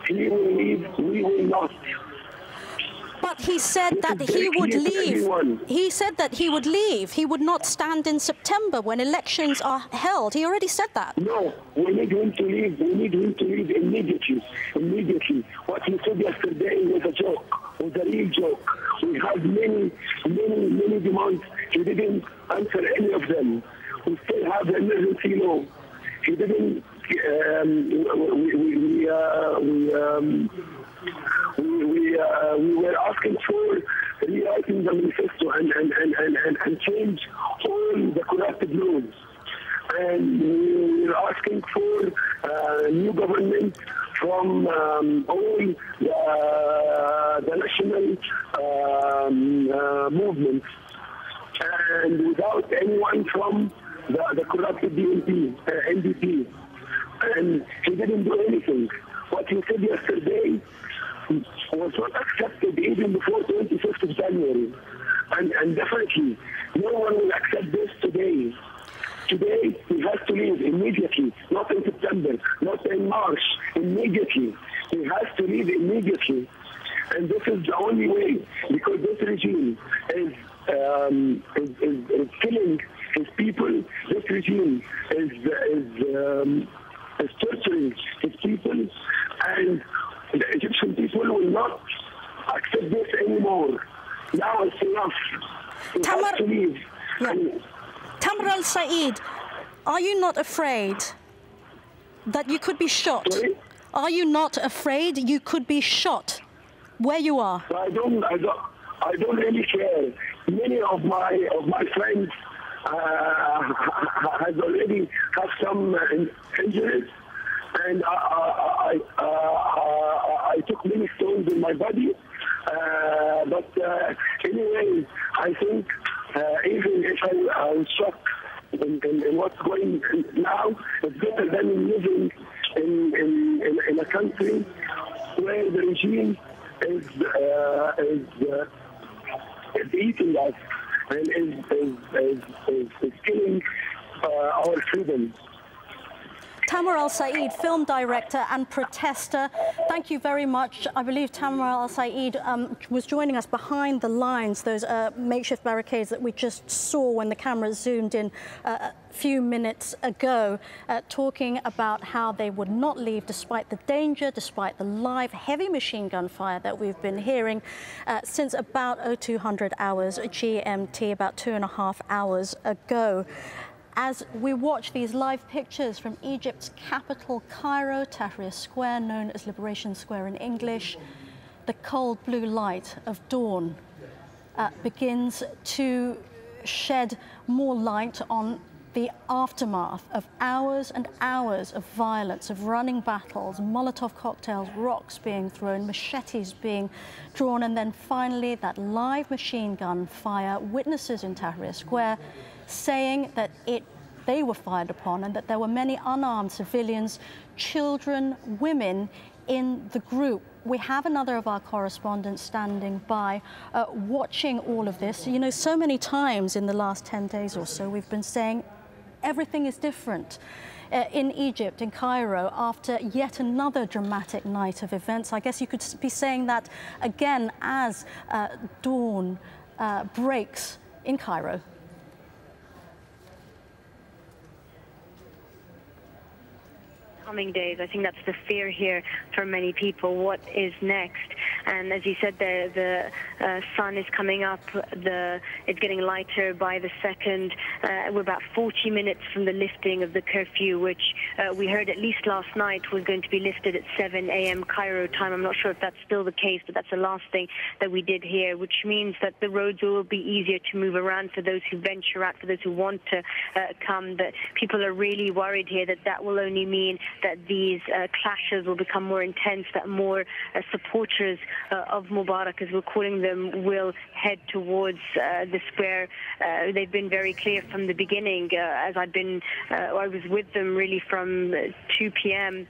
He will leave, we will not. But he said that he would leave. He said that he would leave. He would not stand in September when elections are held. He already said that. No, we need him to leave. We need him to leave immediately. Immediately. What he said yesterday was a joke, was a real joke. We had many demands. He didn't answer any of them. We still have the emergency law. He didn't. We were asking for rewriting the manifesto and change all the corrupted laws. And we were asking for new government from all the national movements, and without anyone from the corrupted NDP. And he didn't do anything. What he said yesterday was not accepted even before 25th of January. And definitely, no one will accept this today. Today, he has to leave immediately, not in September, not in March, immediately. He has to leave immediately. And this is the only way, because this regime is killing his people. This regime is torturing his people, and the Egyptian people will not accept this anymore. Now it's enough. He has to leave. Yeah. Tamr al-Said, are you not afraid that you could be shot? Sorry? Are you not afraid you could be shot where you are? I don't really care. Many of my friends has already have some injuries, and I took many stones in my body. But anyway, I think even if I was shocked in what's going now, it's better than living in a country where the regime is eating us and is killing our freedom. Tamr al-Said, film director and protester, thank you very much. I believe Tamr al-Said was joining us behind the lines, those makeshift barricades that we just saw when the camera zoomed in a few minutes ago, talking about how they would not leave despite the danger, despite the live heavy machine gun fire that we've been hearing since about 0200 hours GMT, about 2.5 hours ago. As we watch these live pictures from Egypt's capital, Cairo, Tahrir Square, known as Liberation Square in English, the cold blue light of dawn begins to shed more light on the aftermath of hours and hours of violence, of running battles, Molotov cocktails, rocks being thrown, machetes being drawn, and then finally that live machine gun fire. Witnesses in Tahrir Square saying that they were fired upon and that there were many unarmed civilians, children, women in the group. We have another of our correspondents standing by, watching all of this. You know, so many times in the last 10 days or so, we've been saying everything is different in Egypt, in Cairo, after yet another dramatic night of events. I guess you could be saying that again as dawn breaks in Cairo. Coming days. I think that's the fear here for many people. What is next? And as you said, the sun is coming up. It's getting lighter by the second. We're about 40 minutes from the lifting of the curfew, which we heard at least last night was going to be lifted at 7 a.m. Cairo time. I'm not sure if that's still the case, but that's the last thing that we did hear, which means that the roads will be easier to move around for those who venture out, for those who want to come. But people are really worried here that will only mean that these clashes will become more intense, that more supporters of Mubarak, as we're calling them, will head towards the square. They've been very clear from the beginning, as I was with them really from 2 p.m.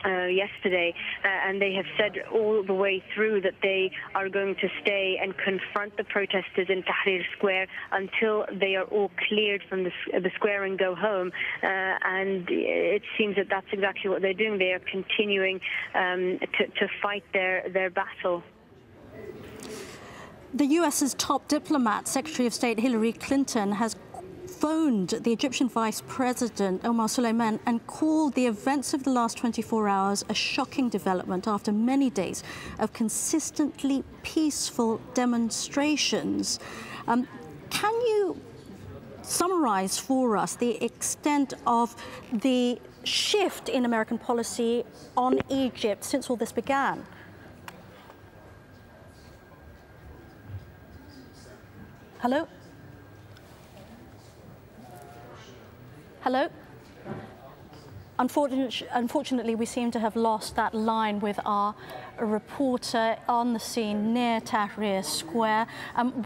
yesterday, and they have said all the way through that they are going to stay and confront the protesters in Tahrir Square until they are all cleared from the square and go home. And it seems that that's exactly what they're doing. They are continuing to fight their battle. The US's top diplomat, Secretary of State Hillary Clinton, has phoned the Egyptian Vice President Omar Suleiman and called the events of the last 24 hours a shocking development after many days of consistently peaceful demonstrations. Can you summarize for us the extent of the shift in American policy on Egypt since all this began? Hello? Hello? Unfortunately, we seem to have lost that line with our reporter on the scene near Tahrir Square.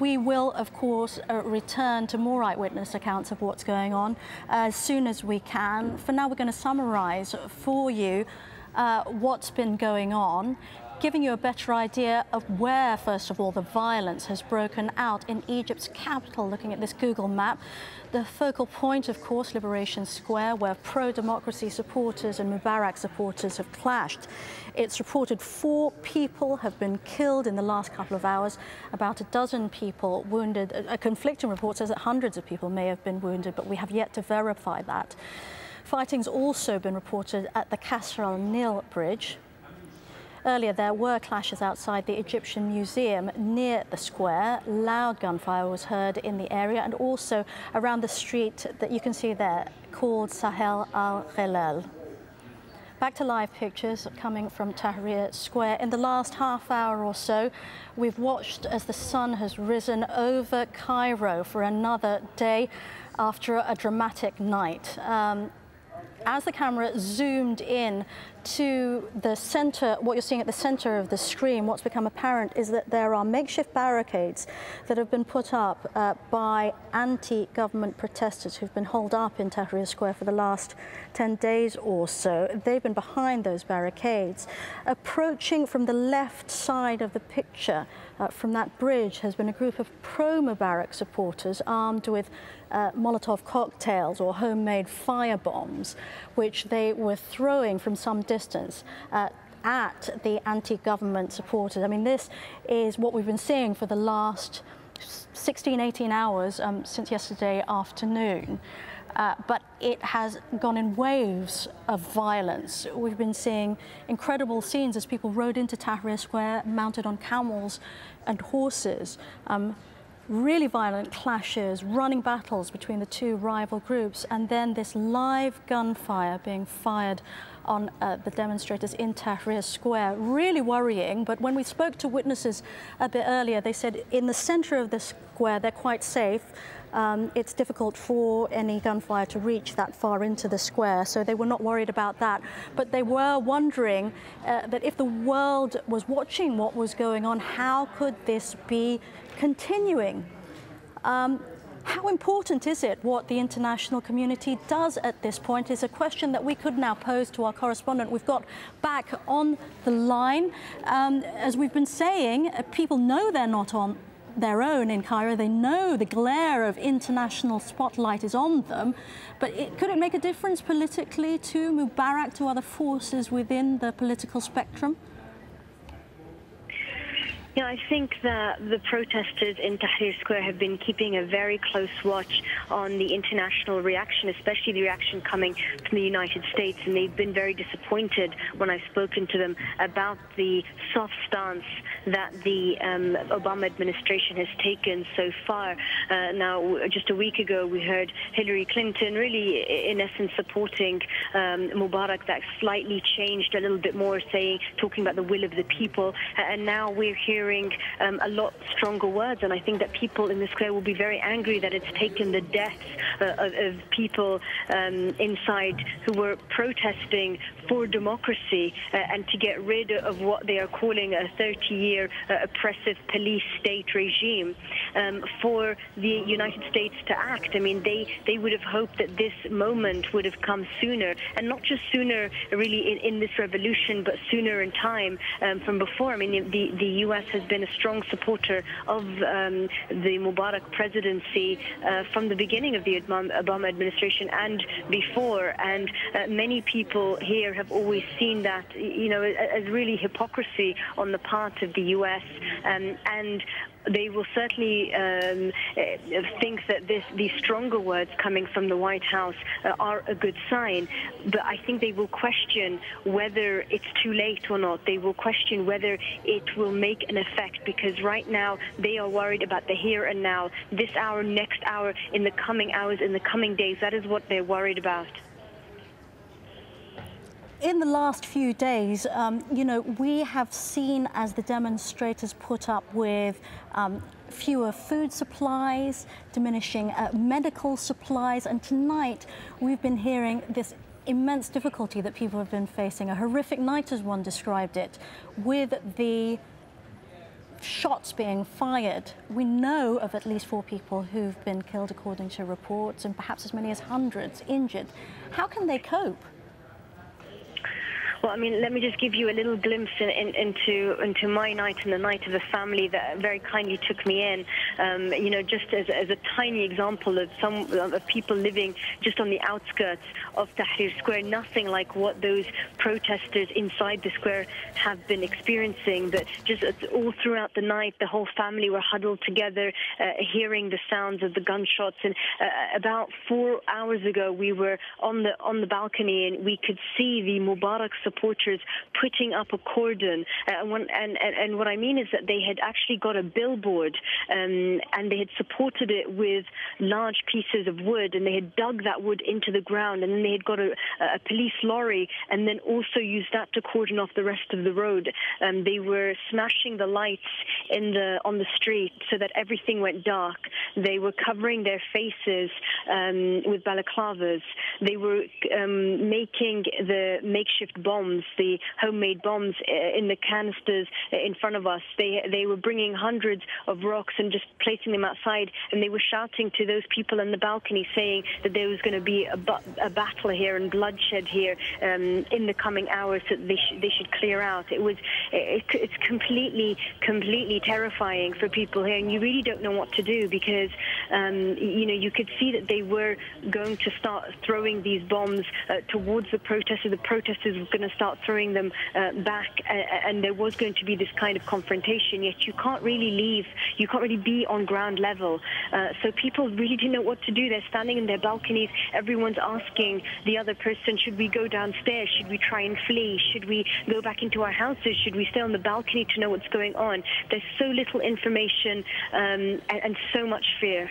We will, of course, return to more eyewitness accounts of what's going on as soon as we can. For now, we're going to summarize for you what's been going on, giving you a better idea of where, first of all, the violence has broken out in Egypt's capital, looking at this Google map. The focal point, of course, Liberation Square, where pro-democracy supporters and Mubarak supporters have clashed. It's reported 4 people have been killed in the last couple of hours, about a dozen people wounded. A conflicting report says that hundreds of people may have been wounded, but we have yet to verify that. Fighting's also been reported at the Kasr al-Nil bridge. Earlier, there were clashes outside the Egyptian Museum near the square. Loud gunfire was heard in the area and also around the street that you can see there, called Sahel al-Ghelal. Back to live pictures coming from Tahrir Square. In the last half hour or so, we've watched as the sun has risen over Cairo for another day after a dramatic night. As the camera zoomed in to the center, what you're seeing at the center of the screen, what's become apparent is that there are makeshift barricades that have been put up by anti-government protesters who've been holed up in Tahrir Square for the last 10 days or so. They've been behind those barricades. Approaching from the left side of the picture, from that bridge, has been a group of pro-Mubarak supporters armed with Molotov cocktails or homemade fire bombs, which they were throwing from some distance at the anti-government supporters. I mean, this is what we've been seeing for the last 16, 18 hours since yesterday afternoon. But it has gone in waves of violence. We've been seeing incredible scenes as people rode into Tahrir Square mounted on camels and horses. Really violent clashes, running battles between the two rival groups, and then this live gunfire being fired on the demonstrators in Tahrir Square. Really worrying, but when we spoke to witnesses a bit earlier, they said in the center of the square they're quite safe. It's difficult for any gunfire to reach that far into the square, so they were not worried about that. But they were wondering that if the world was watching what was going on, how could this be continuing? How important is it what the international community does at this point is a question that we could now pose to our correspondent. We've got back on the line. As we've been saying, people know they're not on their own in Cairo. They know the glare of international spotlight is on them, but could it make a difference politically to Mubarak, to other forces within the political spectrum? Yeah, I think that the protesters in Tahrir Square have been keeping a very close watch on the international reaction, especially the reaction coming from the United States, and they've been very disappointed when I've spoken to them about the soft stance that the Obama administration has taken so far. Now, just a week ago, we heard Hillary Clinton really, in essence, supporting Mubarak. That slightly changed a little bit more, talking about the will of the people, and now we're hearing hearing a lot stronger words. And I think that people in the square will be very angry that it's taken the deaths of people inside who were protesting for democracy and to get rid of what they are calling a 30-year oppressive police state regime, for the United States to act. I mean, they would have hoped that this moment would have come sooner, and not just sooner really in this revolution, but sooner in time from before. I mean, the U.S. has been a strong supporter of the Mubarak presidency from the beginning of the Obama administration and before, and many people here have always seen that, you know, as really hypocrisy on the part of the U.S. And they will certainly think that these stronger words coming from the White House are a good sign. But I think they will question whether it's too late or not. They will question whether it will make an effect, because right now they are worried about the here and now, this hour, next hour, in the coming hours, in the coming days. That is what they're worried about. In the last few days, you know, we have seen as the demonstrators put up with fewer food supplies, diminishing medical supplies, and tonight we've been hearing this immense difficulty that people have been facing, a horrific night as one described it, with the shots being fired. We know of at least 4 people who've been killed according to reports, and perhaps as many as hundreds injured. How can they cope? Well, I mean, let me just give you a little glimpse into my night and the night of the family that very kindly took me in. You know, just as a tiny example of of people living just on the outskirts of Tahrir Square, nothing like what those protesters inside the square have been experiencing. But just all throughout the night, the whole family were huddled together, hearing the sounds of the gunshots. And about 4 hours ago, we were on the balcony, and we could see the Mubarak supporters putting up a cordon, and what I mean is that they had actually got a billboard, and they had supported it with large pieces of wood, and they had dug that wood into the ground, and then they had got a police lorry, and then also used that to cordon off the rest of the road. They were smashing the lights on the street so that everything went dark. They were covering their faces with balaclavas. They were making the makeshift bombs, the homemade bombs in the canisters in front of us. They were bringing hundreds of rocks and just placing them outside, and they were shouting to those people on the balcony, saying that there was going to be a battle here and bloodshed here in the coming hours, that they should clear out. It's completely terrifying for people here, and you really don't know what to do, because you know, you could see that they were going to start throwing these bombs towards the protesters. The protesters were going to start throwing them back, and there was going to be this kind of confrontation, yet you can't really leave, you can't really be on ground level. So people really didn't know what to do. They're standing in their balconies, everyone's asking the other person, should we go downstairs, should we try and flee, should we go back into our houses, should we stay on the balcony to know what's going on? There's so little information and so much fear.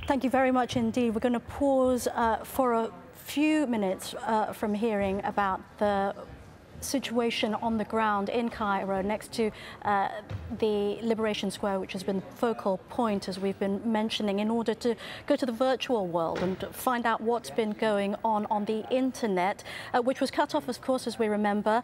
Thank you very much indeed. We're going to pause for a few minutes from hearing about the situation on the ground in Cairo next to the Liberation Square, which has been focal point, as we've been mentioning, in order to go to the virtual world and find out what's been going on the internet, which was cut off, of course, as we remember,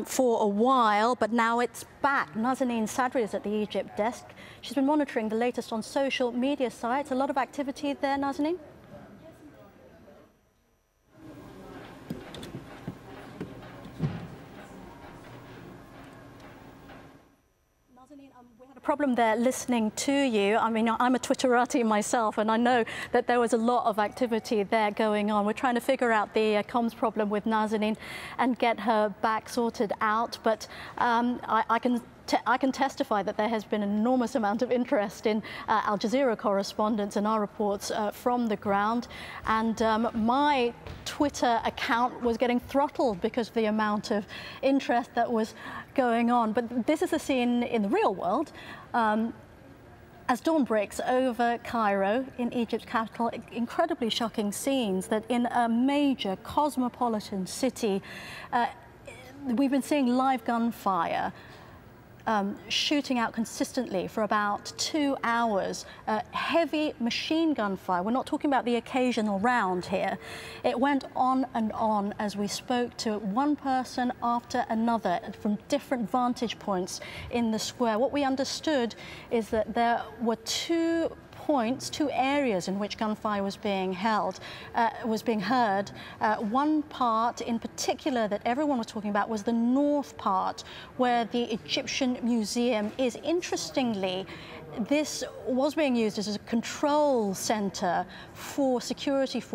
for a while, but now it's back. Nazanin Sadri is at the Egypt desk. She's been monitoring the latest on social media sites. A lot of activity there, Nazanin? We had a problem there listening to you. I mean, I'm a Twitterati myself, and I know that there was a lot of activity there going on. We're trying to figure out the comms problem with Nazanin and get her back sorted out, but I can testify that there has been an enormous amount of interest in Al Jazeera correspondents and our reports from the ground. And my Twitter account was getting throttled because of the amount of interest that was going on. But this is the scene in the real world. As dawn breaks over Cairo, in Egypt's capital, incredibly shocking scenes that in a major cosmopolitan city, we've been seeing live gunfire. shooting out consistently for about 2 hours. Heavy machine gun fire. We're not talking about the occasional round here. It went on and on as we spoke to one person after another from different vantage points in the square. What we understood is that there were two areas in which gunfire was being heard. One part in particular that everyone was talking about was the north part, where the Egyptian Museum is. Interestingly, this was being used as a control center for security forces.